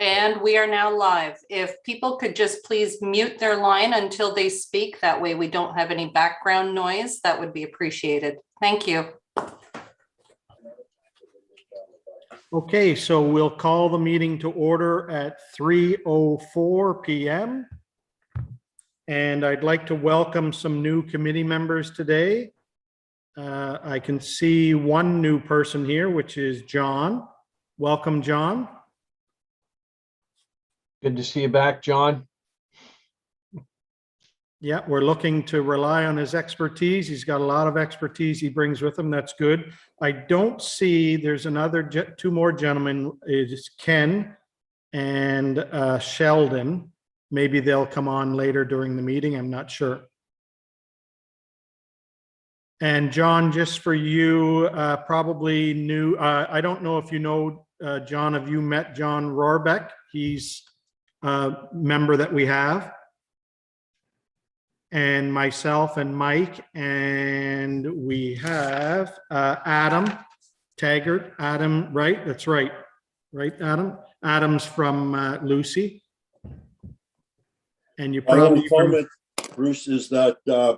And we are now live. If people could just please mute their line until they speak, that way we don't have any background noise, that would be appreciated. Thank you. Okay, so we'll call the meeting to order at 3:04 p.m. And I'd like to welcome some new committee members today. I can see one new person here, which is John. Welcome, John. Good to see you back, John. Yeah, we're looking to rely on his expertise. He's got a lot of expertise he brings with him. That's good. I don't see, there's two more gentlemen. It's Ken and Sheldon. Maybe they'll come on later during the meeting. I'm not sure. And John, just for you, probably new, I don't know if you know, John, have you met John Rohrbeck? He's a member that we have. And myself and Mike, and we have Adam Taggart. Adam, right? That's right. Right, Adam? Adam's from Lucy. And you probably... My only comment, Bruce, is that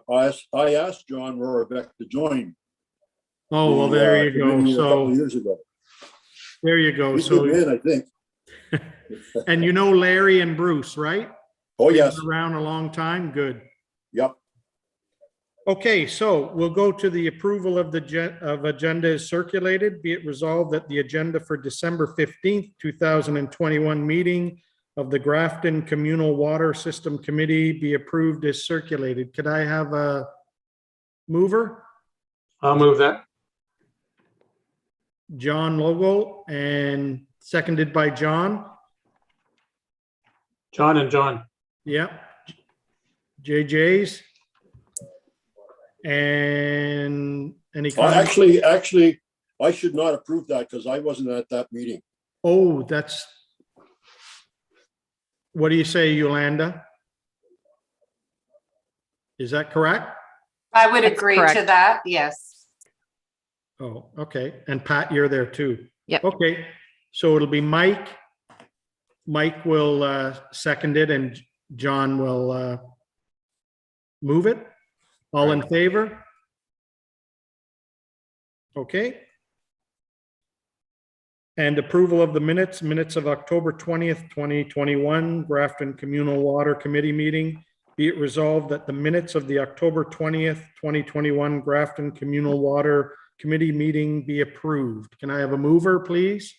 I asked John Rohrbeck to join. Oh, well, there you go. A So couple of years ago. there you go. He's So, a good man, I think. and you know Larry and Bruce, right? Oh, yes. Been around a long time. Good. Yep. Okay, so we'll go to the approval of the agenda is circulated. Be it resolved that the agenda for December 15th, 2021 meeting of the Grafton Communal Water System Committee be approved as circulated. Could I have a mover? I'll move that. John Logo, and seconded by John. John and John. Yep. JJ's. And any comments? Actually, I should not approve that because I wasn't at that meeting. Oh, that's, what do you say, Yolanda? Is that correct? I would That's agree correct. to that, yes. Oh, okay. And Pat, you're there too. Yep. Okay, so it'll be Mike. Mike will second it and John will move it. All in favor? Okay. And approval of the minutes of October 20th, 2021, Grafton Communal Water Committee meeting. Be it resolved that the minutes of the October 20th, 2021 Grafton Communal Water Committee meeting be approved. Can I have a mover, please?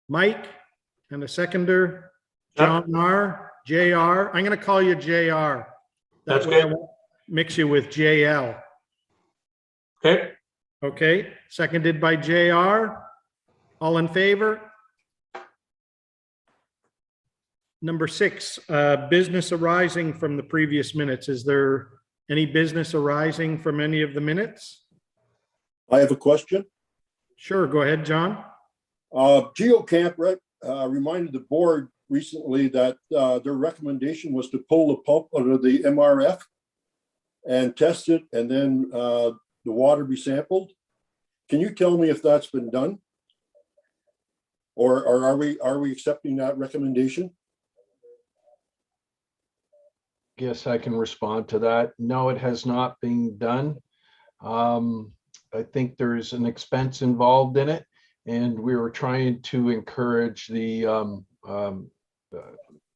Mike, and a seconder, John R. JR. I'm going to call you JR. That's way I good. won't mix you with JL. Okay. Okay, seconded by JR. All in favor? Number 6, business arising from the previous minutes. Is there any business arising from any of the minutes? I have a question. Sure, go ahead, John. GeoCamp reminded the board recently that their recommendation was to pull the pump out of the MRF and test it, and then the water be sampled. Can you tell me if that's been done? Or are we accepting that recommendation? Guess I can respond to that. No, it has not been done. I think there's an expense involved in it, and we were trying to encourage the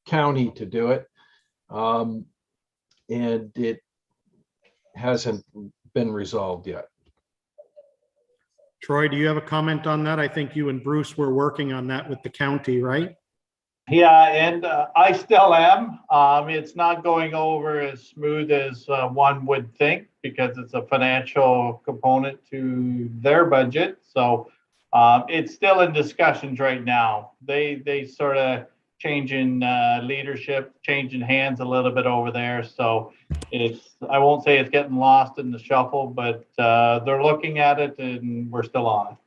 county to do it. And it hasn't been resolved yet. Troy, do you have a comment on that? I think you and Bruce were working on that with the county, right? Yeah, and I still am. It's not going over as smooth as one would think because it's a financial component to their budget. So it's still in discussions right now. They sort of changing leadership, changing hands a little bit over there. So I won't say it's getting lost in the shuffle, but they're looking at it and we're still on.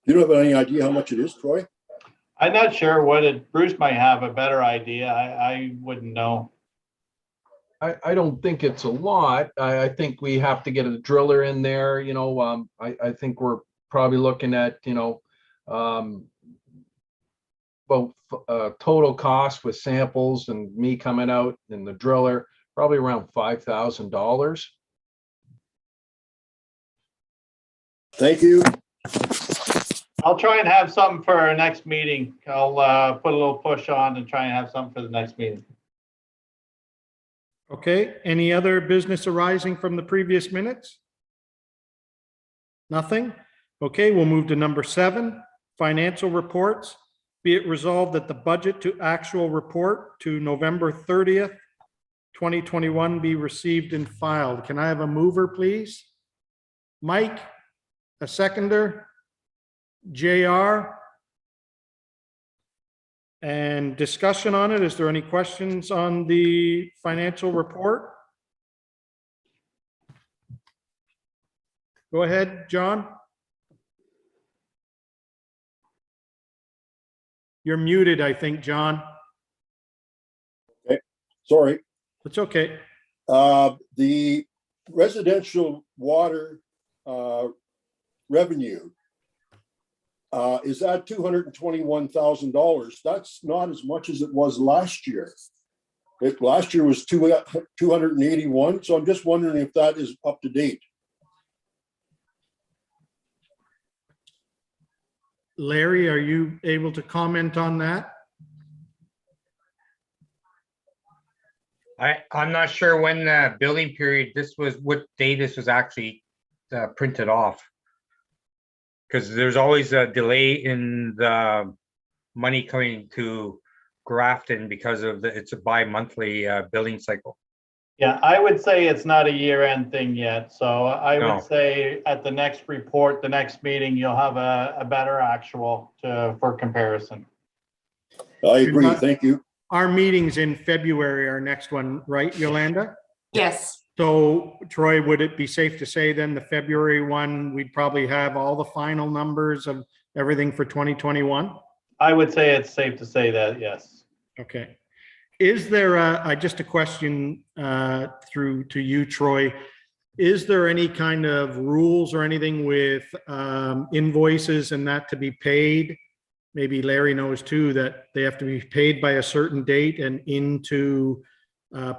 You don't have any idea how much it is, Troy? I'm not sure what it, Bruce might have a better idea. I wouldn't know. I don't think it's a lot. I think we have to get a driller in there, you know. I think we're probably looking at, you know, about total cost with samples and me coming out and the driller, probably around $5,000. Thank you. I'll try and have something for our next meeting. I'll put a little push on and try and have something for the next meeting. Okay, any other business arising from the previous minutes? Nothing? Okay, we'll move to number 7, financial reports. Be it resolved that the budget to actual report to November 30th, 2021 be received and filed. Can I have a mover, please? Mike, a seconder? JR? And discussion on it. Is there any questions on the financial report? Go ahead, John. You're muted, I think, John. Sorry. It's okay. The residential water revenue, is that $221,000? That's not as much as it was last year. Last year was 281, so I'm just wondering if that is up to date. Larry, are you able to comment on that? I'm not sure when the billing period, what day this was actually printed off. Because there's always a delay in the money coming to Grafton because of it's a bi-monthly billing cycle. Yeah, I would say it's not a year-end thing yet. So I No. would say at the next report, the next meeting, you'll have a better actual for comparison. I agree. Thank you. Our meeting's in February, our next one, right, Yolanda? Yes. So Troy, would it be safe to say then the February one, we'd probably have all the final numbers of everything for 2021? I would say it's safe to say that, yes. Okay. Is there just a question through to you, Troy? Is there any kind of rules or anything with invoices and that to be paid? Maybe Larry knows too, that they have to be paid by a certain date and into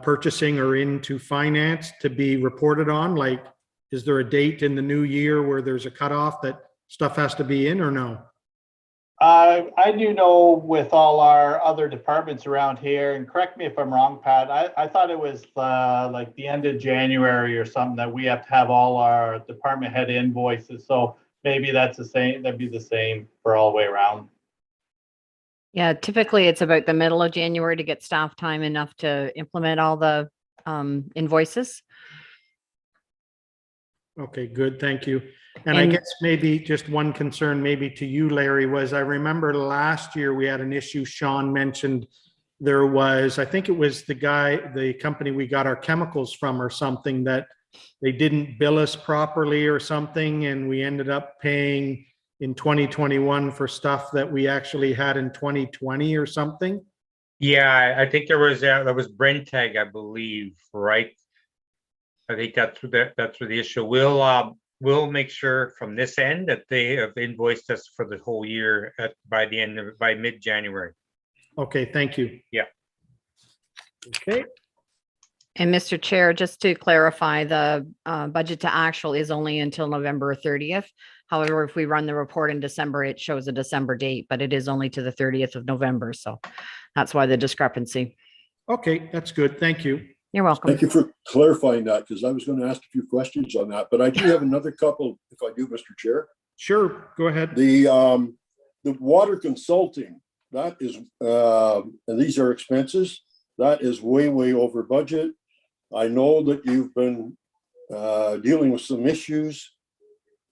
purchasing or into finance to be reported on? Like, is there a date in the new year where there's a cutoff that stuff has to be in or no? I do know with all our other departments around here, and correct me if I'm wrong, Pat, I thought it was like the end of January or something that we have to have all our department head invoices. So maybe that's the same, that'd be the same for all the way around. Yeah, typically it's about the middle of January to get staff time enough to implement all the invoices. Okay, good, thank you. And I guess maybe just one concern maybe to you, Larry, was I remember last year we had an issue. Sean mentioned there was, I think it was the company we got our chemicals from or something, that they didn't bill us properly or something, and we ended up paying in 2021 for stuff that we actually had in 2020 or something. Yeah, I think there was Brentag, I believe, right? I think that's where the issue. We'll make sure from this end that they have invoiced us for the whole year by mid-January. Okay, thank you. Yeah. Okay. And Mr. Chair, just to clarify, the budget to actual is only until November 30th. However, if we run the report in December, it shows a December date, but it is only to the 30th of November. So that's why the discrepancy. Okay, that's good. Thank you. You're welcome. Thank you for clarifying that, because I was going to ask a few questions on that, but I do have another couple, if I do, Mr. Chair. Sure, go ahead. The water consulting, that is, and these are expenses, that is way, way over budget. I know that you've been dealing with some issues,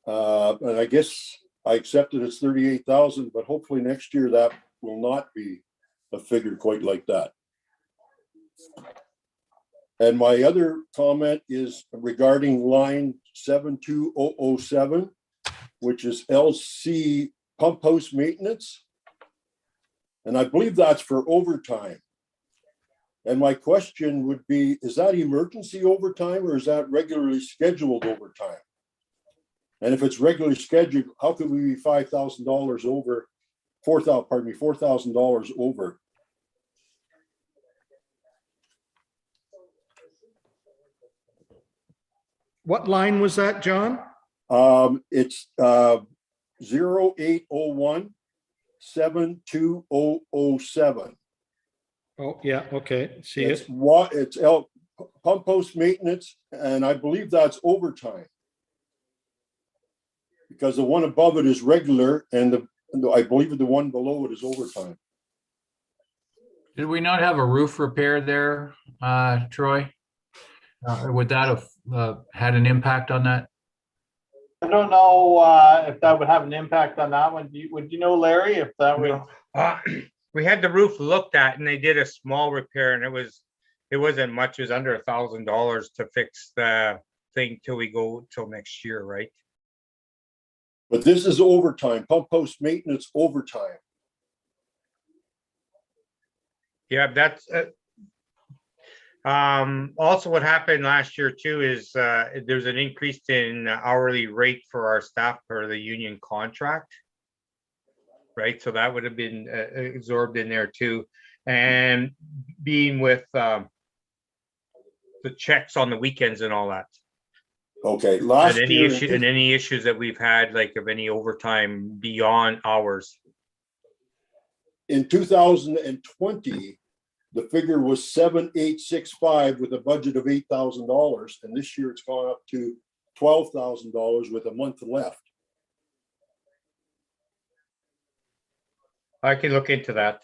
and I guess I accepted it's 38,000, but hopefully next year that will not be a figure quite like that. And my other comment is regarding line 72007, which is LC pump house maintenance. And I believe that's for overtime. And my question would be, is that emergency overtime or is that regularly scheduled overtime? And if it's regularly scheduled, how could we be $5,000 over $4,000 over. What line was that, John? It's 0801-72007. Oh, yeah, okay, see It's it. what, it's pump house maintenance, and I believe that's overtime. Because the one above it is regular, and I believe the one below it is overtime. Did we not have a roof repair there, Troy? Would that have had an impact on that? I don't know if that would have an impact on that one. Would you know, Larry, if that would? We had the roof looked at and they did a small repair and it wasn't much, it was under $1,000 to fix the thing till we go till next year, right? But this is overtime, pump house maintenance overtime. Yeah, that's also what happened last year too is there's an increase in hourly rate for our staff per the union contract. Right, so that would have been absorbed in there too, and being with the checks on the weekends and all that. Okay, And last any year, issue and any issues that we've had, like of any overtime beyond hours. in 2020, the figure was 7,865 with a budget of $8,000, and this year it's gone up to $12,000 with a month left. I can look into that.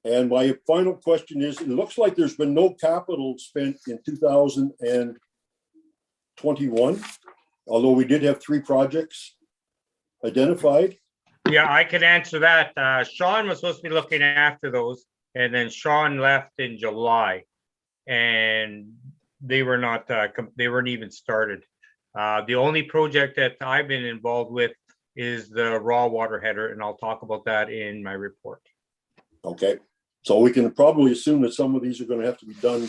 And my final question is, it looks like there's been no capital spent in 2021, although we did have 3 projects identified. Yeah, I can answer that. Sean was supposed to be looking after those, and then Sean left in July, and they were not. They weren't even started. The only project that I've been involved with is the raw water header, and I'll talk about that in my report. Okay, so we can probably assume that some of these are going to have to be done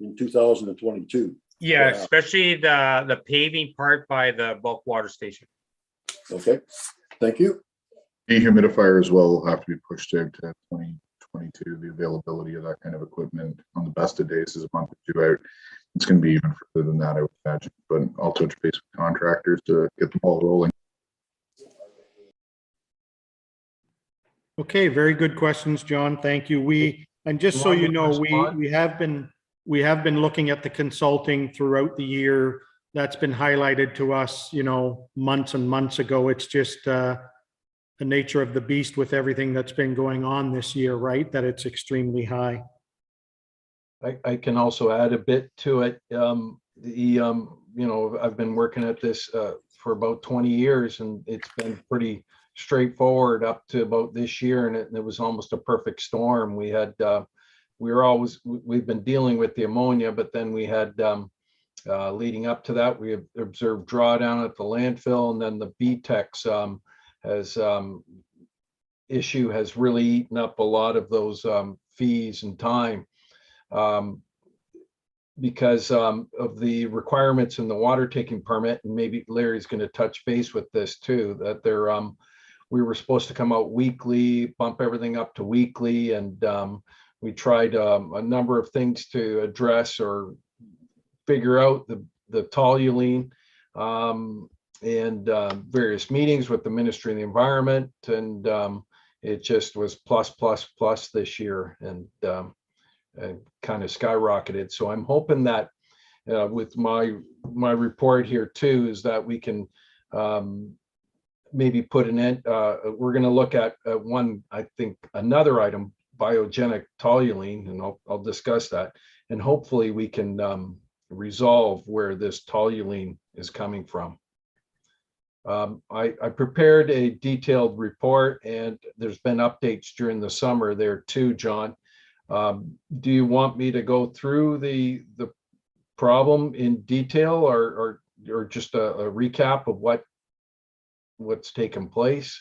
in 2022. Yeah, especially the paving part by the bulk water station. Okay, thank you. Dehumidifier as well will have to be pushed out to 2022. The availability of that kind of equipment on the best of days is a month or 2 out. It's going to be even further than that, I would imagine, but I'll touch base with contractors to get the ball rolling. Okay, very good questions, John. Thank you. And just so you know, we have been looking at the consulting throughout the year. That's been highlighted to us, months and months ago. It's just the nature of the beast with everything that's been going on this year, right? That it's extremely high. I can also add a bit to it. I've been working at this for about 20 years, and it's been pretty straightforward up to about this year, and it was almost a perfect storm. We've been dealing with the ammonia, but then we had leading up to that, we observed drawdown at the landfill, and then the BTEX issue has really eaten up a lot of those fees and time. Because of the requirements in the water taking permit, and maybe Larry's going to touch base with this too, that we were supposed to come out weekly, bump everything up to weekly, and we tried a number of things to address or figure out the toluene, and various meetings with the Ministry of the Environment, and it just was plus this year, and kind of skyrocketed. So I'm hoping that with my report here too, is that we can maybe put an end. We're going to look at another item, biogenic toluene, and I'll discuss that, and hopefully we can resolve where this toluene is coming from. I prepared a detailed report, and there's been updates during the summer there too, John. Do you want me to go through the problem in detail, or just a recap of what's taken place?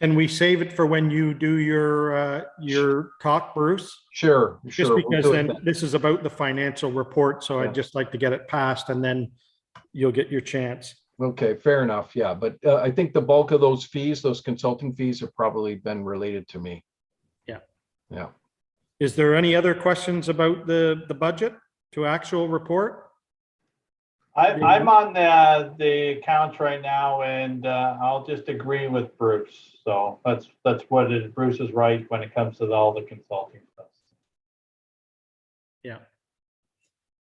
Can we save it for when you do your talk, Bruce? Sure. Just because then this is about the financial report, so I'd just like to get it passed, and then you'll get your chance. Okay, fair enough. Yeah, but I think the bulk of those fees, those consulting fees have probably been related to me. Yeah. Yeah. Is there any other questions about the budget to actual report? I'm on the accounts right now, and I'll just agree with Bruce. So that's what it, Bruce is right when it comes to all the consulting stuff. Yeah.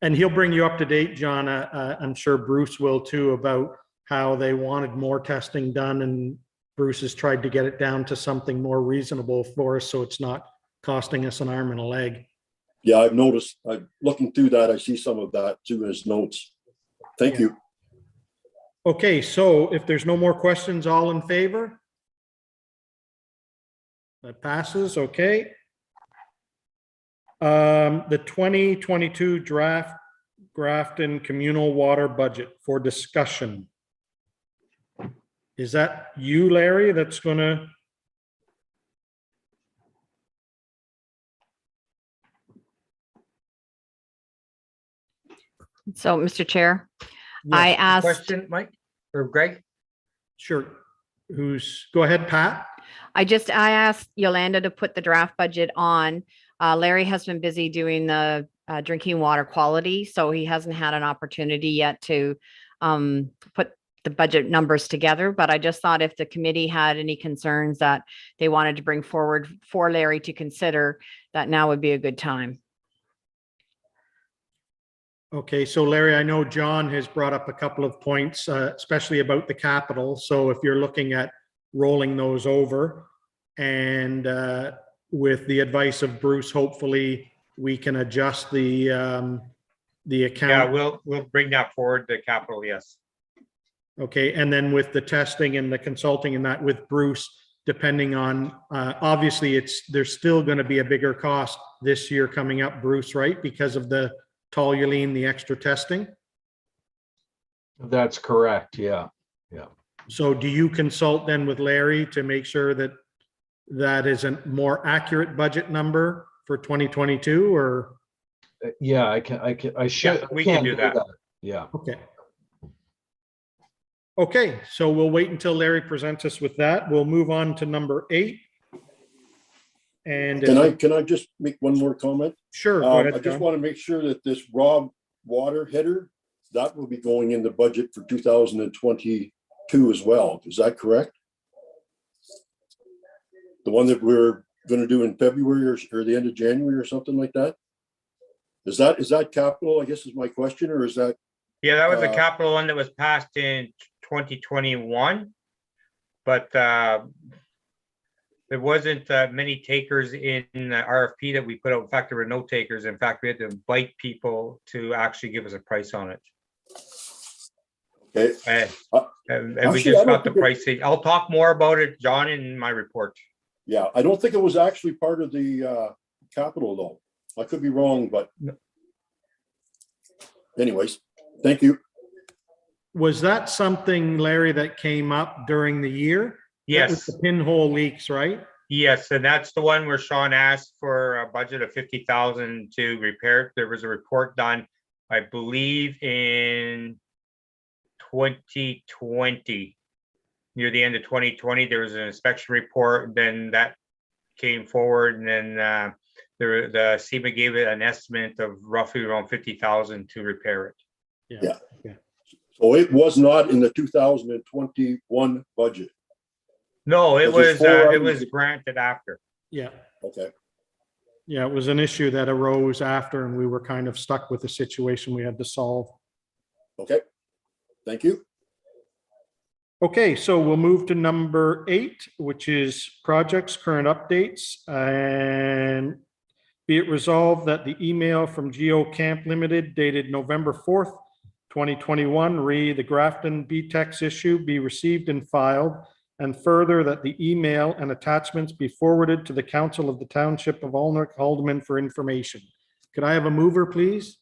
And he'll bring you up to date, John. I'm sure Bruce will too, about how they wanted more testing done, and Bruce has tried to get it down to something more reasonable for us, so it's not costing us an arm and a leg. Yeah, I've noticed, I'm looking through that, I see some of that too in his notes. Thank you. Okay, so if there's no more questions, all in favor? That passes, okay. The 2022 draft Grafton communal water budget for discussion. Is that you, Larry, that's gonna? So, Mr. Chair, Yes, I asked, Question, Mike or Greg? sure. Go ahead, Pat. I asked Yolanda to put the draft budget on. Larry has been busy doing the drinking water quality, so he hasn't had an opportunity yet to put the budget numbers together. But I just thought if the committee had any concerns that they wanted to bring forward for Larry to consider, that now would be a good time. Okay, so Larry, I know John has brought up a couple of points, especially about the capital. So if you're looking at rolling those over, and with the advice of Bruce, hopefully we can adjust the account. Yeah, we'll bring that forward to capital, yes. Okay, and then with the testing and the consulting and that with Bruce, depending on, obviously there's still going to be a bigger cost this year coming up, Bruce, right? Because of the toluene, the extra testing. That's correct. Yeah. Yeah. So do you consult then with Larry to make sure that that is a more accurate budget number for 2022, or? Yeah, I should. Yeah, we can do that. Yeah. Okay. Okay, so we'll wait until Larry presents us with that. We'll move on to number 8. And Can I just make one more comment? sure, go ahead, I just John. want to make sure that this raw water header, that will be going in the budget for 2022 as well. Is that correct? The one that we're going to do in February or the end of January or something like that? Is that capital, I guess is my question, or is that? Yeah, that was the capital one that was passed in 2021. But there wasn't many takers in the RFP that we put out. In fact, there were no takers. In fact, we had to invite people to actually give us a price on it. Okay. And we Actually, just I don't got the think it- pricing. I'll talk more about it, John, in my report. Yeah, I don't think it was actually part of the capital though. I could be wrong, but anyways, thank you. Was that something, Larry, that came up during the year? That was Yes, the pinhole leaks, right? yes, and that's the one where Sean asked for a budget of 50,000 to repair it. There was a report done, I believe, in 2020. Near the end of 2020, there was an inspection report, then that came forward, and then the SEMA gave it an estimate of roughly around 50,000 to repair it. Yeah. So it was not in the 2021 budget. No, it Was was it it was granted after. Yeah. Okay. Yeah, it was an issue that arose after, and we were kind of stuck with the situation we had to solve. Okay. Thank you. Okay, so we'll move to number 8, which is projects, current updates, and be it resolved that the email from Geo Camp Limited dated November 4th, 2021, re the Grafton BTEX issue be received and filed, and further that the email and attachments be forwarded to the Council of the Township of Alnwick Haldeman for information. Could I have a mover, please?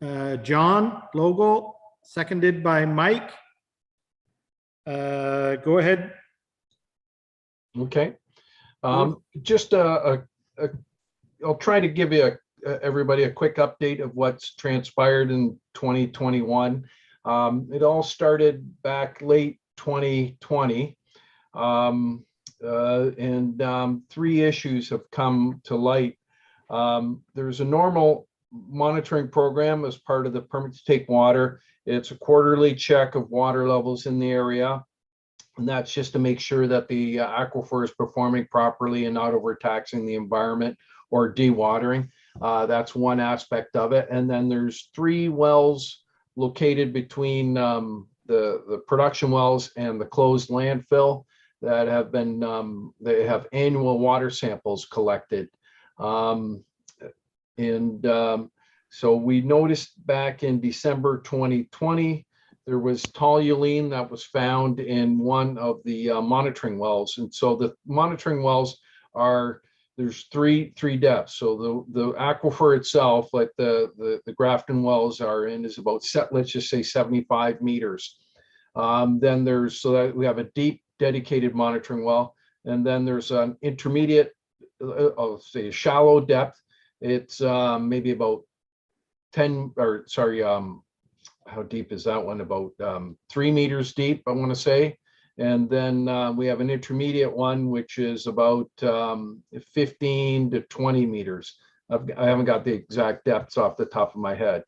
John Logo. Seconded by Mike. Go ahead. Okay. Just I'll try to give you everybody a quick update of what's transpired in 2021. It all started back late 2020. Three issues have come to light. There's a normal monitoring program as part of the permit to take water. It's a quarterly check of water levels in the area. And that's just to make sure that the aquifer is performing properly and not overtaxing the environment or dewatering. That's one aspect of it. And then there's 3 wells located between the production wells and the closed landfill that have been, they have annual water samples collected. So we noticed back in December 2020, there was toluene that was found in one of the monitoring wells. And so the monitoring wells are, there's three depths. So the aquifer itself, like the Grafton wells are in, is about let's just say 75 meters. Then there's, so that we have a deep dedicated monitoring well. And then there's an intermediate, I'll say a shallow depth. It's maybe about 10, or sorry, how deep is that one? About 3 meters deep, I want to say. And then we have an intermediate one, which is about 15 to 20 meters. I haven't got the exact depths off the top of my head.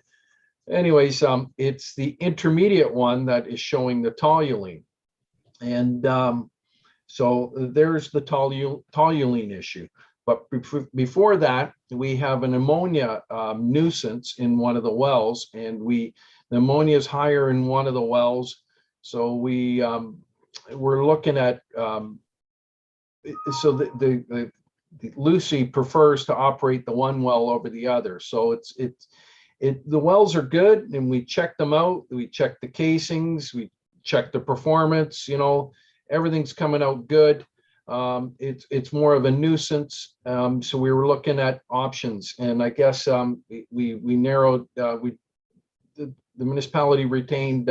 Anyways, it's the intermediate one that is showing the toluene. And so there's the toluene issue. But before that, we have an ammonia nuisance in one of the wells, and the ammonia is higher in one of the wells. So we're looking at, so the Lucy prefers to operate the one well over the other. So the wells are good, and we check them out. We check the casings, we check the performance, you know, everything's coming out good. It's more of a nuisance. So we were looking at options, and I guess we narrowed, the municipality retained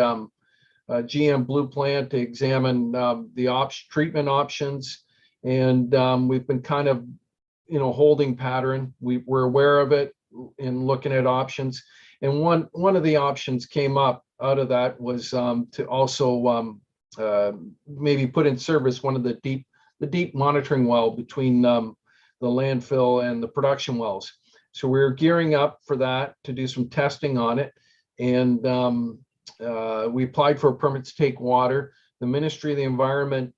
GM Blue Plant to examine the treatment options. And we've been kind of, you know, holding pattern. We're aware of it and looking at options. And one of the options came up out of that was to also maybe put in service one of the deep monitoring well between the landfill and the production wells. So we're gearing up for that to do some testing on it. And we applied for a permit to take water. The Ministry of the Environment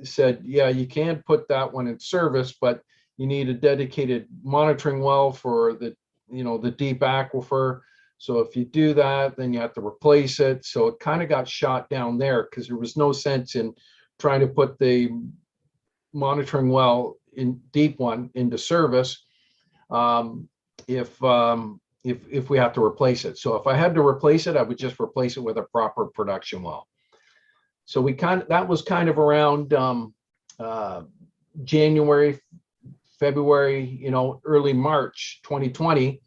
said, yeah, you can put that one in service, but you need a dedicated monitoring well for the, you know, the deep aquifer. So if you do that, then you have to replace it. So it kind of got shot down there because there was no sense in trying to put the monitoring well in deep one into service if we have to replace it. So if I had to replace it, I would just replace it with a proper production well. So that was kind of around January, February, you know, early March 2020.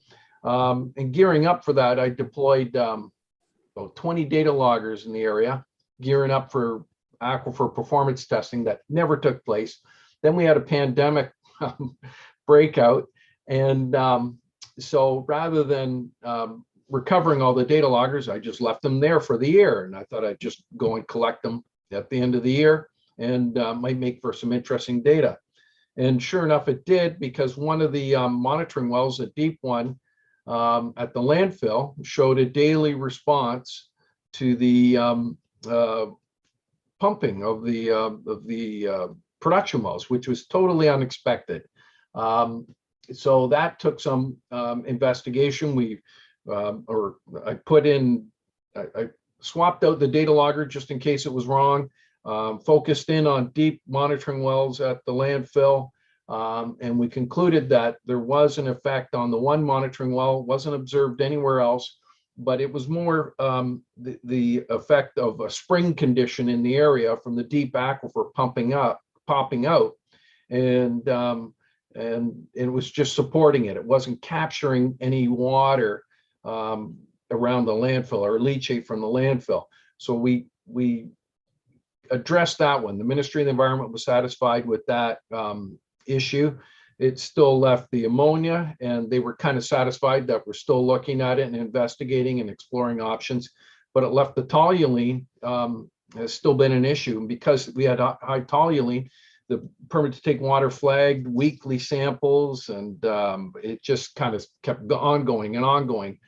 And gearing up for that, I deployed about 20 data loggers in the area, gearing up for aquifer performance testing that never took place. Then we had a pandemic breakout. And so rather than recovering all the data loggers, I just left them there for the year. And I thought I'd just go and collect them at the end of the year, and might make for some interesting data. And sure enough, it did, because one of the monitoring wells, a deep one at the landfill, showed a daily response to the pumping of the production wells, which was totally unexpected. So that took some investigation. I swapped out the data logger just in case it was wrong, focused in on deep monitoring wells at the landfill. And we concluded that there was an effect on the one monitoring well, wasn't observed anywhere else, but it was more the effect of a spring condition in the area from the deep aquifer popping out. And it was just supporting it. It wasn't capturing any water around the landfill or leachate from the landfill. So we addressed that one. The Ministry of the Environment was satisfied with that issue. It still left the ammonia, and they were kind of satisfied that we're still looking at it and investigating and exploring options. but it left the toluene, has still been an issue. And because we had high toluene, the permit to take water flagged weekly samples, and it just kind of kept ongoing and ongoing.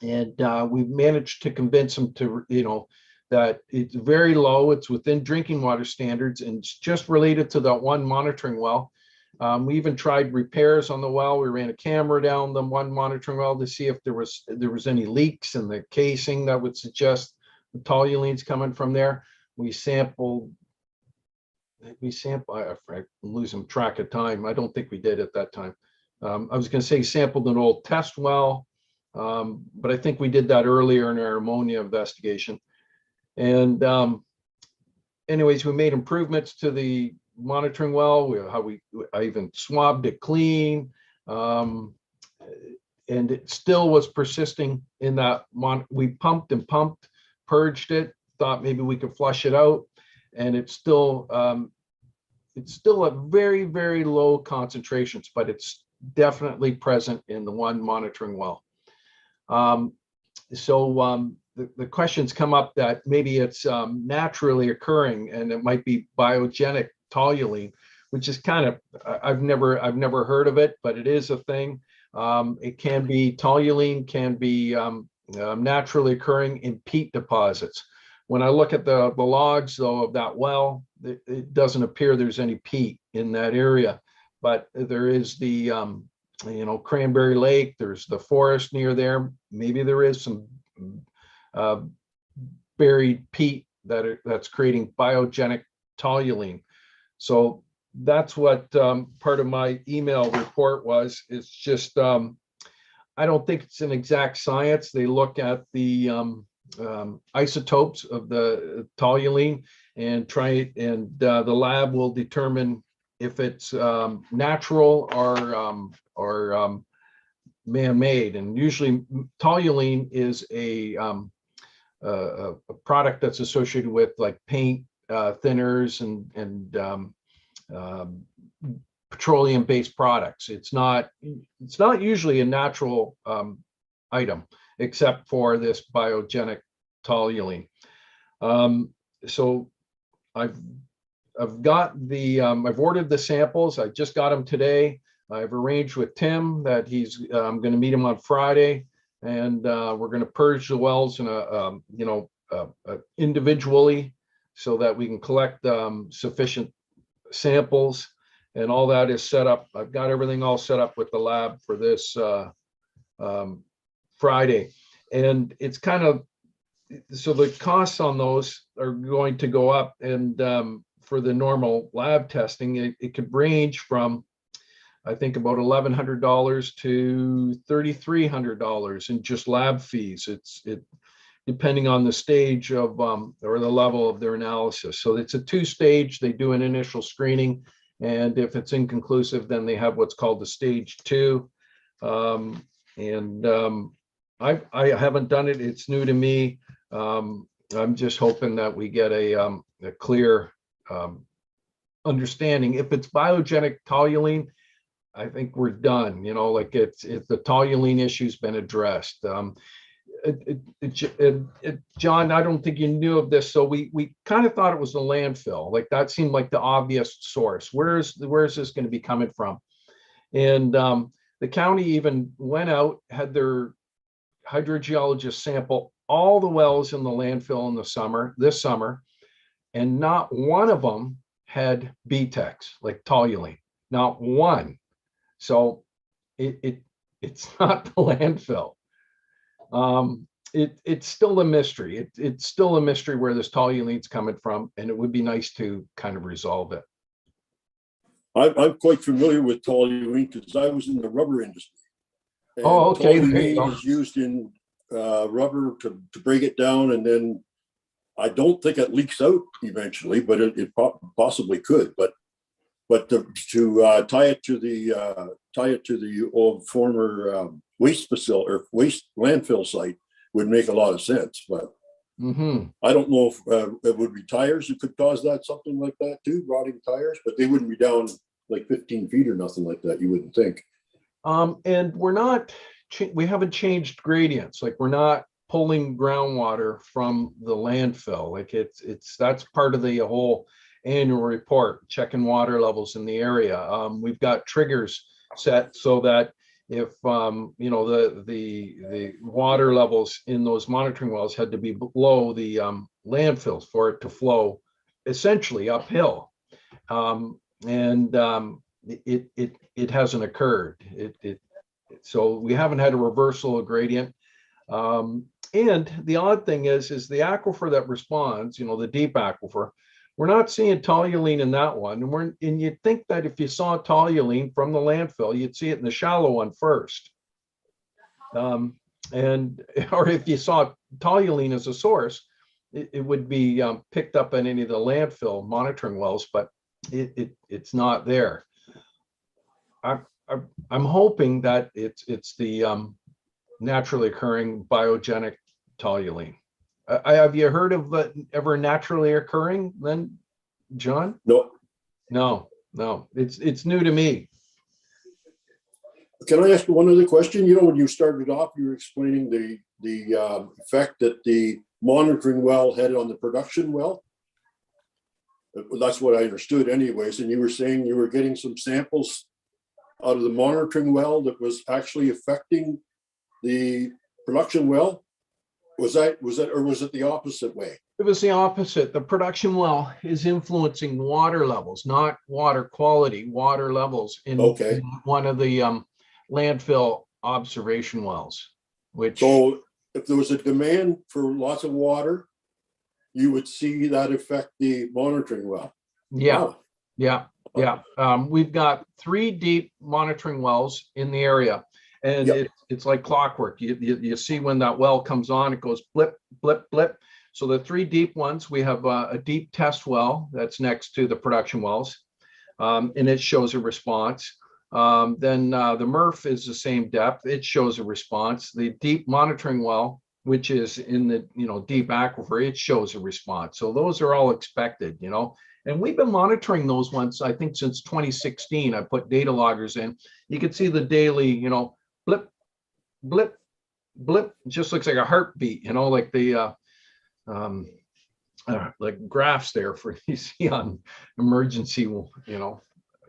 We've managed to convince them to, that it's very low, it's within drinking water standards, and it's just related to that one monitoring well. We even tried repairs on the well. We ran a camera down the one monitoring well to see if there was any leaks in the casing that would suggest the toluene's coming from there. I'm losing track of time. I don't think we did at that time. I was going to say sampled an old test well, but I think we did that earlier in our ammonia investigation. And anyways, we made improvements to the monitoring well. I even swabbed it clean, and it still was persisting in that. We pumped and pumped, purged it, thought maybe we could flush it out, and it's still at very, very low concentrations, but it's definitely present in the one monitoring well. The questions come up that maybe it's naturally occurring and it might be biogenic toluene, which is kind of, I've never heard of it, but it is a thing. It can be, toluene can be naturally occurring in peat deposits. When I look at the logs though of that well, it doesn't appear there's any peat in that area, but there is the Cranberry Lake, there's the forest near there. Maybe there is some buried peat that's creating biogenic toluene. So that's what part of my email report was. It's just I don't think it's an exact science. They look at the isotopes of the toluene and try it, and the lab will determine if it's natural or man-made. And usually toluene is a product that's associated with like paint thinners and petroleum-based products. It's not usually a natural item, except for this biogenic toluene. So I've ordered the samples. I just got them today. I've arranged with Tim that I'm going to meet him on Friday, and we're going to purge the wells in individually so that we can collect sufficient samples, and all that is set up. I've got everything all set up with the lab for this Friday, and it's kind of, so the costs on those are going to go up, and for the normal lab testing, it could range from, I think, about $1,100 to $3,300 in just lab fees. It depending on the stage of or the level of their analysis. So it's a two-stage. They do an initial screening, and if it's inconclusive, then they have what's called the stage 2. I haven't done it. It's new to me. I'm just hoping that we get a clear understanding. If it's biogenic toluene, I think we're done. Like it's the toluene issue's been addressed. John, I don't think you knew of this, so we kind of thought it was the landfill. Like that seemed like the obvious source. Where is this going to be coming from? And the county even went out, had their hydrogeologist sample all the wells in the landfill in this summer, and not one of them had BTEX, like toluene, not one. So it's not the landfill. It's still a mystery. It's still a mystery where this toluene's coming from, and it would be nice to kind of resolve it. I'm quite familiar with toluene because I was in the rubber industry. And oh, okay. Toluene is used in rubber to break it down, and then I don't think it leaks out eventually, but it possibly could. But to tie it to the old former waste facility or waste landfill site would make a lot of sense. But I don't know if it would be tires that could cause that, something like that too, rotting tires, but they wouldn't be down like 15 feet or nothing like that, you wouldn't think. And we haven't changed gradients. Like we're not pulling groundwater from the landfill. Like that's part of the whole annual report, checking water levels in the area. We've got triggers set so that if the water levels in those monitoring wells had to be below the landfills for it to flow essentially uphill, it hasn't occurred. So we haven't had a reversal of gradient. And the odd thing is the aquifer that responds, the deep aquifer, we're not seeing toluene in that one. And you'd think that if you saw toluene from the landfill, you'd see it in the shallow one first. Or if you saw toluene as a source, it would be picked up in any of the landfill monitoring wells, but it's not there. I'm hoping that it's the naturally occurring biogenic toluene. Have you heard of ever naturally occurring then, John? No. No. It's new to me. Can I ask one other question? When you started off, you were explaining the effect that the monitoring well had on the production well. That's what I understood anyways. And you were saying you were getting some samples out of the monitoring well that was actually affecting the production well. Was that, or was it the opposite way? It was the opposite. The production well is influencing water levels, not water quality, water levels in one of the landfill observation wells. So if there was a demand for lots of water, you would see that affect the monitoring well. Yeah. Wow. Yeah. We've got 3 deep monitoring wells in the area. And it's like clockwork. You see when that well comes on, it goes blip, blip, blip. So the 3 deep ones, we have a deep test well that's next to the production wells, and it shows a response. Then the MRF is the same depth. It shows a response. The deep monitoring well, which is in the deep aquifer, it shows a response. So those are all expected, And we've been monitoring those ones, I think, since 2016. I put data loggers in. You can see the daily, blip, blip, blip. It just looks like a heartbeat, like the like graphs there for you see on emergency,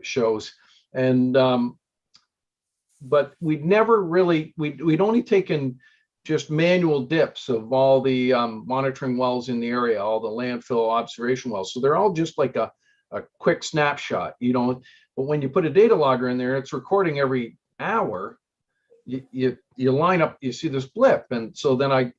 shows. And but we'd never really, we'd only taken just manual dips of all the monitoring wells in the area, all the landfill observation wells. So they're all just like a quick snapshot, But when you put a data logger in there, it's recording every hour. You line up, you see this blip, and so then I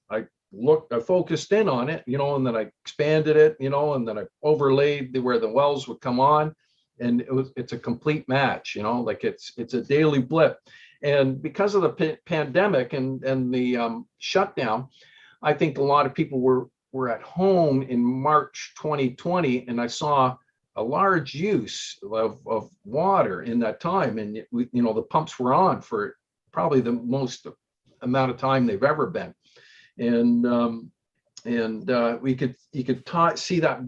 focused in on it, and then I expanded it, and then I overlaid where the wells would come on, and it's a complete match, like it's a daily blip. And because of the pandemic and the shutdown, I think a lot of people were at home in March 2020, and I saw a large use of water in that time, and the pumps were on for probably the most amount of time they've ever been, and you could see that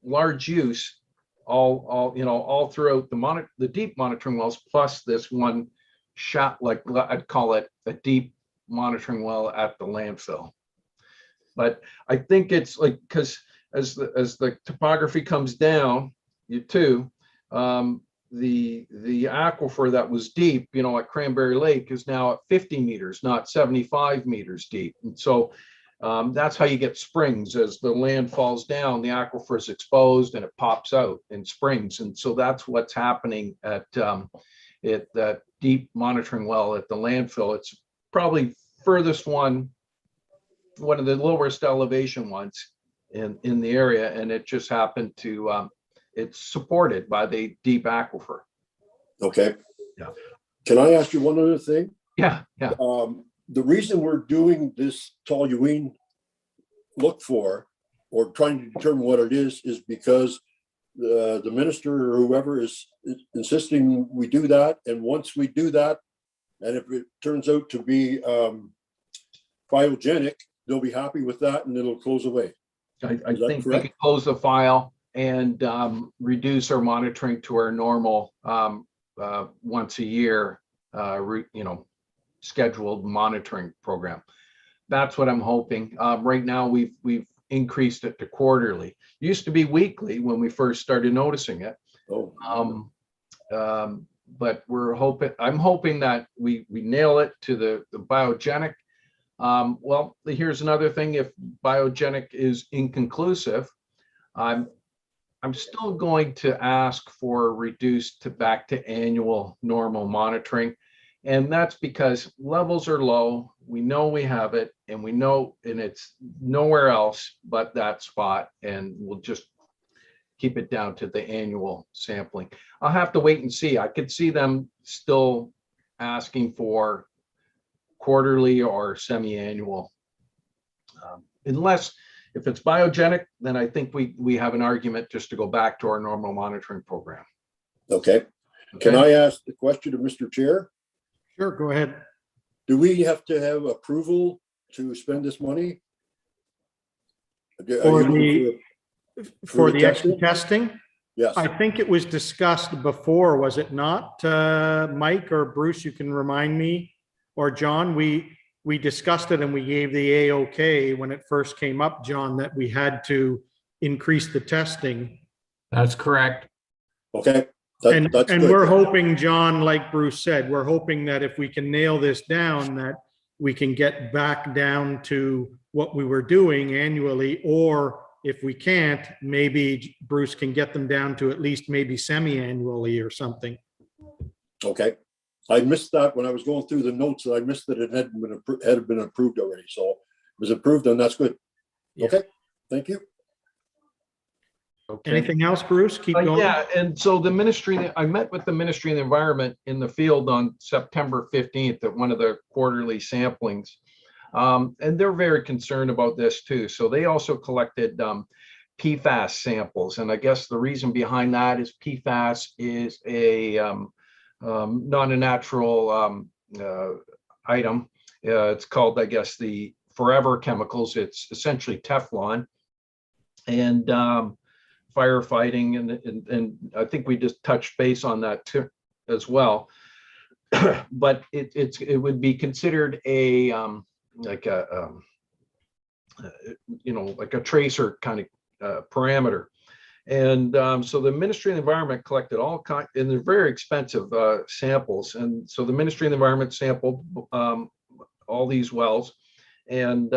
large use all throughout the deep monitoring wells, plus this one shot, like I'd call it a deep monitoring well at the landfill. But I think it's like, because as the topography comes down, the aquifer that was deep, at Cranberry Lake is now at 50 meters, not 75 meters deep. And so that's how you get springs. As the land falls down, the aquifer is exposed and it pops out in springs. And so that's what's happening at that deep monitoring well at the landfill. It's probably furthest one of the lowest elevation ones in the area. And it just happened to, it's supported by the deep aquifer. Okay. Yeah. Can I ask you one other thing? Yeah. The reason we're doing this toluene look for, or trying to determine what it is because the minister or whoever is insisting we do that. And once we do that, and if it turns out to be biogenic, they'll be happy with that and it'll close away. I think we can close the file and reduce our monitoring to our normal once a year, scheduled monitoring program. That's what I'm hoping. Right now, we've increased it to quarterly. Used to be weekly when we first started noticing it. Oh, But I'm hoping that we nail it to the biogenic. Well, here's another thing. If biogenic is inconclusive, I'm still going to ask for reduced to back to annual normal monitoring. And that's because levels are low. We know we have it, and we know, and it's nowhere else but that spot. And we'll just keep it down to the annual sampling. I'll have to wait and see. I could see them still asking for quarterly or semi-annual. Unless, if it's biogenic, then I think we have an argument just to go back to our normal monitoring program. okay. Can I ask the question to Mr. Chair? Sure, go ahead. Do we have to have approval to spend this money? For the, for the extra testing? testing? Yes, I think it was discussed before, was it not? Mike or Bruce, you can remind me, or John, we discussed it and we gave the A-OK when it first came up, John, that we had to increase the testing. That's correct. okay. And That's good. we're hoping, John, like Bruce said, we're hoping that if we can nail this down, that we can get back down to what we were doing annually, or if we can't, maybe Bruce can get them down to at least maybe semi-annually or something. Okay. I missed that when I was going through the notes, and I missed that it had been approved already. So it was approved, and that's good. Yeah. Okay, thank you. Okay. Anything else, Bruce? Keep going. Yeah, and so the ministry, I met with the Ministry of the Environment in the field on September 15th at one of the quarterly samplings. And they're very concerned about this too. So they also collected PFAS samples. And I guess the reason behind that is PFAS is not a natural item. It's called, I guess, the forever chemicals. It's essentially Teflon. And firefighting, and I think we just touched base on that too as well. But it would be considered a like a like a tracer kind of parameter. And so the Ministry of the Environment collected all kinds, and they're very expensive samples. And so the Ministry of the Environment sampled all these wells, and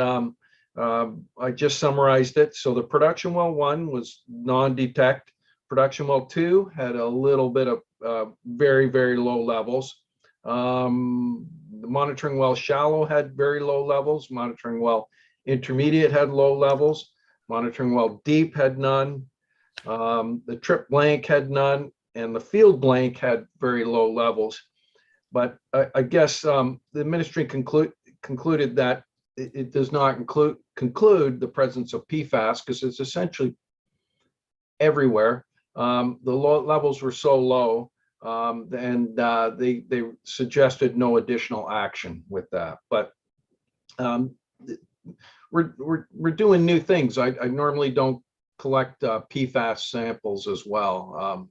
I just summarized it. So the production well 1 was non-detect. Production well 2 had a little bit of very, very low levels. The monitoring well shallow had very low levels. Monitoring well intermediate had low levels. Monitoring well deep had none. The trip blank had none, and the field blank had very low levels. But I guess the ministry concluded that it does not conclude the presence of PFAS because it's essentially everywhere. The low levels were so low, and they suggested no additional action with that. But we're doing new things. I normally don't collect PFAS samples as well.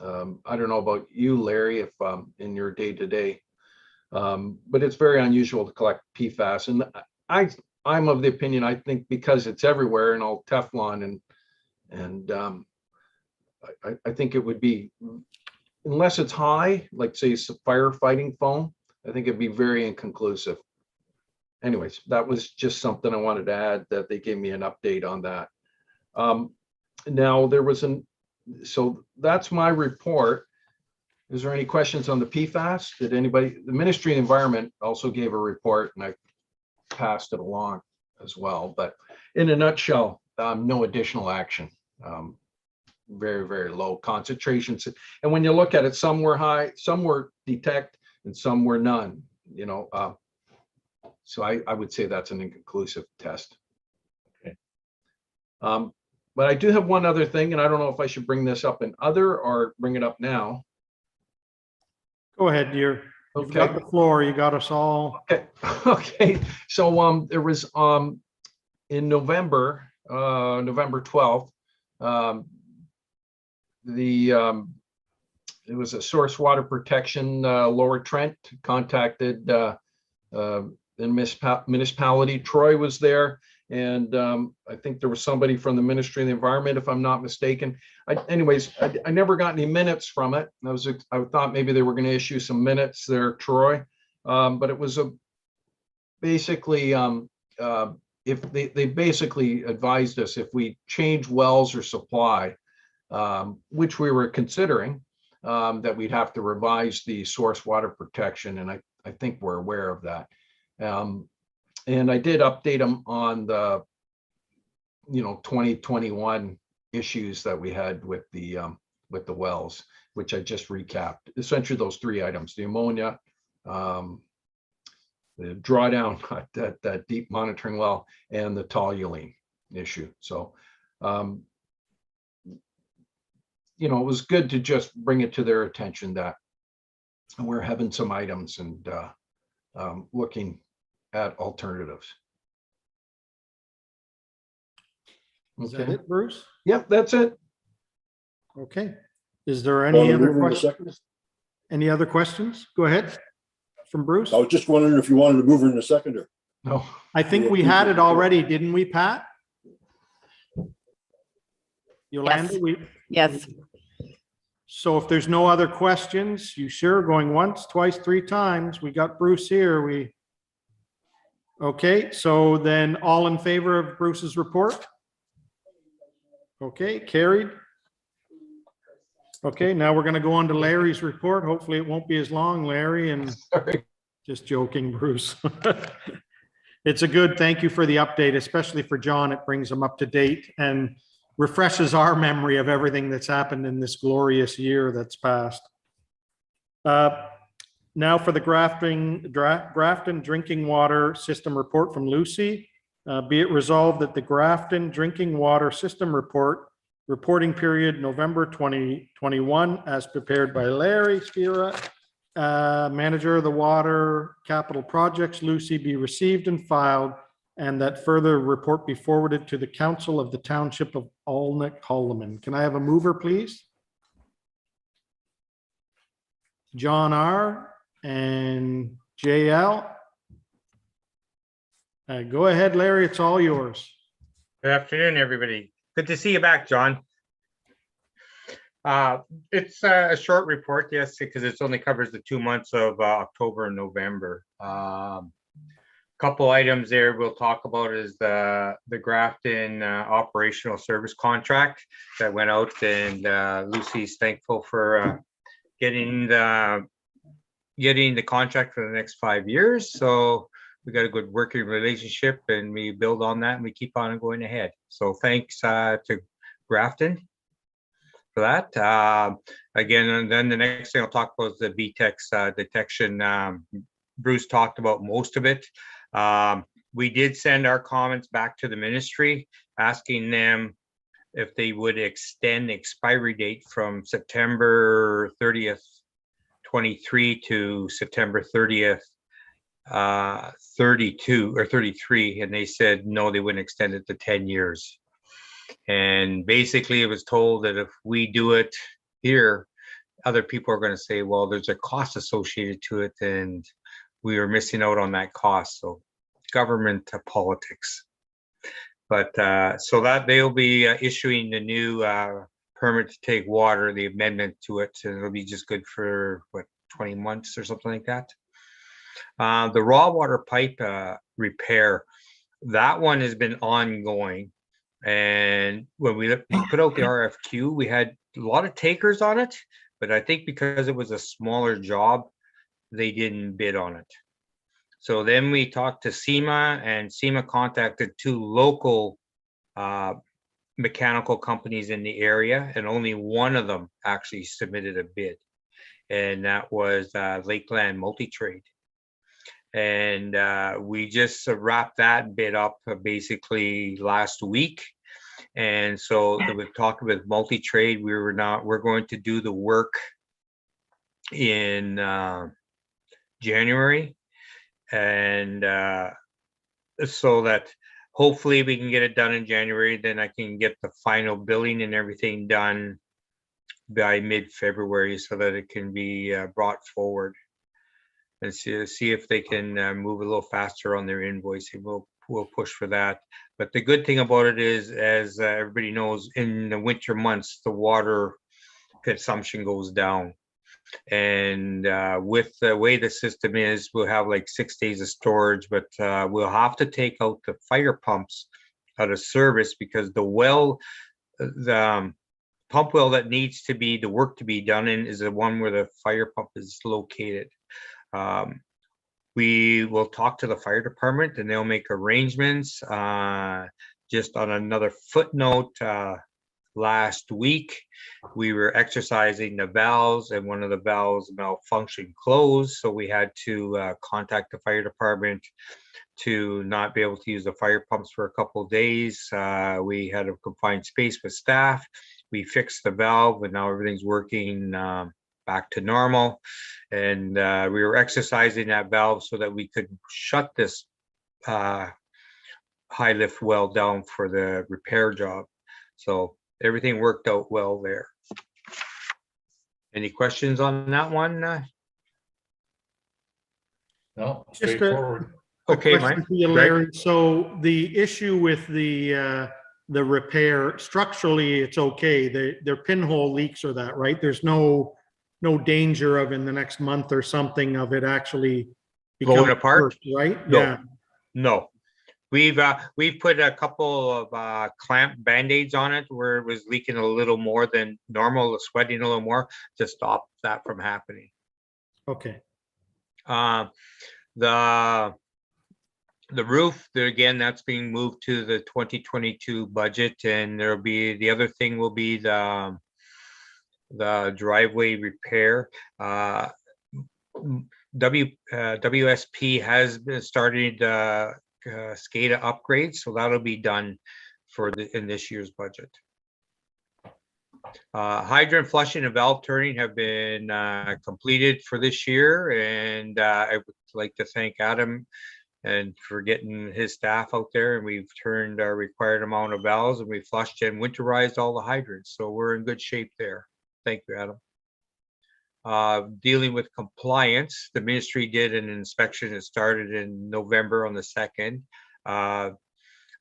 I don't know about you, Larry, if in your day-to-day, but it's very unusual to collect PFAS. And I'm of the opinion, I think because it's everywhere and all Teflon, and I think it would be, unless it's high, like say firefighting foam, I think it'd be very inconclusive. Anyways, that was just something I wanted to add, that they gave me an update on that. Now there was so that's my report. Is there any questions on the PFAS? Did anybody, the Ministry of Environment also gave a report, and I passed it along as well, but in a nutshell, no additional action. Very, very low concentrations. And when you look at it, some were high, some were detect, and some were none, so I would say that's an inconclusive test. Okay. But I do have one other thing, and I don't know if I should bring this up in other or bring it up now. Go ahead, you've got the floor. You got us all. Okay. Okay. So there was in November 12th, it was a source water protection Lower Trent contacted municipality. Troy was there. And I think there was somebody from the Ministry of the Environment, if I'm not mistaken. I never got any minutes from it. I thought maybe they were going to issue some minutes there, Troy. But it was basically if they basically advised us if we change wells or supply, which we were considering, that we'd have to revise the source water protection. And I think we're aware of that. And I did update them on the, 2021 issues that we had with the wells, which I just recapped. Essentially those 3 items: the ammonia, the drawdown, that deep monitoring well, and the toluene issue. So, it was good to just bring it to their attention that we're having some items and looking at alternatives. Is that Okay. it, Bruce? Yep, that's it. Okay. Is there Want any to other move in a questions? second? Any other questions? Go ahead. From Bruce? I was just wondering if you wanted to move in a seconder. No. I think we had it already, didn't we, Pat? Yolanda, Yes. so if there's no other questions, you sure going once, twice, 3 times? We got Bruce here. Okay, so then all in favor of Bruce's report? Okay, carried. Okay, now we're going to go on to Larry's report. Hopefully it won't be as long, Larry, and Sorry. just joking, Bruce. It's a good, thank you for the update, especially for John. It brings him up to date and refreshes our memory of everything that's happened in this glorious year that's passed. Now for the Grafton Drinking Water System Report from Lucy. Be it resolved that the Grafton Drinking Water System Report, reporting period November 2021, as prepared by Larry Spira, Manager of the Water Capital Projects, Lucy, be received and filed, and that further report be forwarded to the Council of the Township of Alnwick-Holloman. Can I have a mover, please? John R. and JL. Go ahead, Larry, it's all yours. Good afternoon, everybody. Good to see you back, John. It's a short report, yes, because it only covers the 2 months of October and November. Couple items there we'll talk about is the Grafton operational service contract that went out, and Lucy's thankful for getting the contract for the next 5 years. So we got a good working relationship, and we build on that, and we keep on going ahead. So thanks to Grafton for that. Again, and then the next thing I'll talk about is the VTEX detection. Bruce talked about most of it. We did send our comments back to the ministry, asking them if they would extend the expiry date from September 30th, 23 to September 30th, 32 or 33. And they said, no, they wouldn't extend it to 10 years. And basically it was told that if we do it here, other people are going to say, well, there's a cost associated to it, and we are missing out on that cost. So government politics. But so that they'll be issuing the new permit to take water, the amendment to it, and it'll be just good for what, 20 months or something like that. The raw water pipe repair, that one has been ongoing. And when we put out the RFQ, we had a lot of takers on it, but I think because it was a smaller job, they didn't bid on it. So then we talked to SEMA, and SEMA contacted 2 local mechanical companies in the area, and only one of them actually submitted a bid, and that was Lakeland Multi-Trade. And we just wrapped that bid up basically last week. And so we've talked with Multi-Trade. We're going to do the work in January. And so that hopefully we can get it done in January. Then I can get the final billing and everything done by mid-February so that it can be brought forward. and see if they can move a little faster on their invoicing. We'll push for that. But the good thing about it is, as everybody knows, in the winter months, the water consumption goes down. And with the way the system is, we'll have like 6 days of storage, but we'll have to take out the fire pumps out of service because the pump well that needs to be, the work to be done in, is the one where the fire pump is located. We will talk to the fire department and they'll make arrangements. Just on another footnote, last week we were exercising the valves and one of the valves malfunctioned closed, so we had to contact the fire department to not be able to use the fire pumps for a couple of days. We had a confined space with staff. We fixed the valve and now everything's working back to normal. And we were exercising that valve so that we could shut this high lift well down for the repair job. So everything worked out well there. Any questions on that one? No, Just a- straightforward. Okay, Question Mike. for you, Greg? Larry. So the issue with the repair, structurally, it's okay. They're pinhole leaks or that, right? There's no danger of in the next month or something of it actually Blowing becoming apart? burst, right? No. Yeah. No. We've put a couple of clamp band-aids on it where it was leaking a little more than normal, sweating a little more to stop that from happening. Okay. The roof, again, that's being moved to the 2022 budget, and there'll be, the other thing will be the driveway repair. WSP has been started SCADA upgrades, so that'll be done in this year's budget. Hydrant flushing and valve turning have been completed for this year, and I would like to thank Adam and for getting his staff out there, and we've turned our required amount of valves and we flushed and winterized all the hydrants, so we're in good shape there. Thank you, Adam. Dealing with compliance, the ministry did an inspection that started in November on the 2nd.